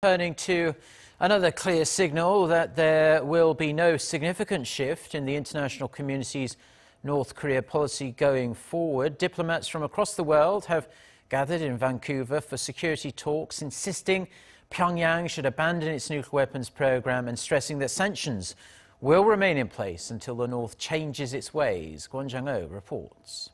Turning to another clear signal that there will be no significant shift in the international community's North Korea policy going forward. Diplomats from across the world have gathered in Vancouver for security talks, insisting Pyongyang should abandon its nuclear weapons program and stressing that sanctions will remain in place until the North changes its ways. Kwon Jang-ho reports.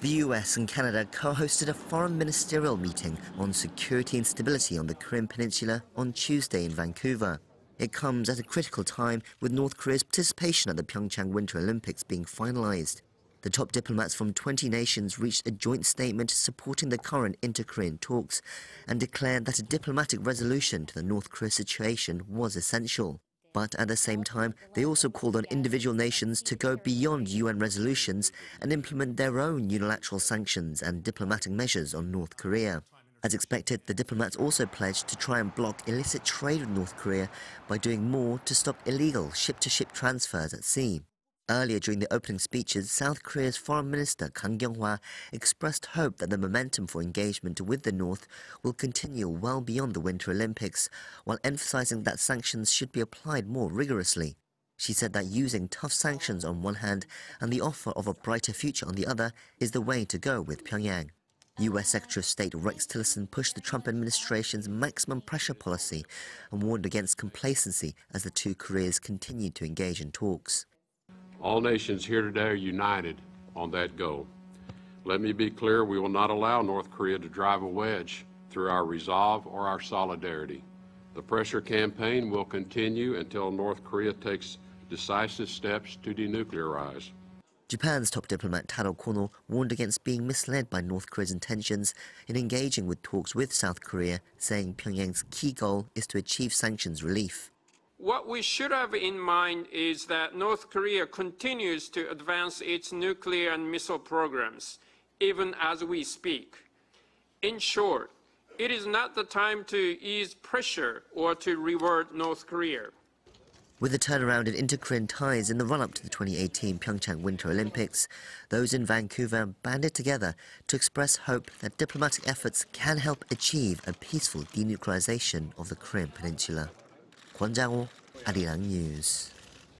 The US and Canada co-hosted a foreign ministerial meeting on security and stability on the Korean Peninsula on Tuesday in Vancouver. It comes at a critical time with North Korea's participation at the PyeongChang Winter Olympics being finalized. The top diplomats from 20 nations reached a joint statement supporting the current inter-Korean talks and declared that a diplomatic resolution to the North Korea situation was essential. But at the same time, they also called on individual nations to go beyond UN resolutions and implement their own unilateral sanctions and diplomatic measures on North Korea. As expected, the diplomats also pledged to try and block illicit trade with North Korea by doing more to stop illegal ship-to-ship transfers at sea. Earlier during the opening speeches, South Korea's Foreign Minister Kang Kyung-hwa expressed hope that the momentum for engagement with the North will continue well beyond the Winter Olympics, while emphasizing that sanctions should be applied more rigorously. She said that using tough sanctions on one hand and the offer of a brighter future on the other is the way to go with Pyongyang. US Secretary of State Rex Tillerson pushed the Trump administration's maximum pressure policy and warned against complacency as the two Koreas continued to engage in talks. All nations here today are united on that goal. Let me be clear, we will not allow North Korea to drive a wedge through our resolve or our solidarity. The pressure campaign will continue until North Korea takes decisive steps to denuclearize. Japan's top diplomat Taro Kono warned against being misled by North Korea's intentions in engaging with talks with South Korea, saying Pyongyang's key goal is to achieve sanctions relief. What we should have in mind is that North Korea continues to advance its nuclear and missile programs, even as we speak. In short, it is not the time to ease pressure or to reward North Korea. With the turnaround in inter-Korean ties in the run-up to the 2018 PyeongChang Winter Olympics, those in Vancouver banded together to express hope that diplomatic efforts can help achieve a peaceful denuclearization of the Korean Peninsula. Kwon Jang-ho, Arirang News.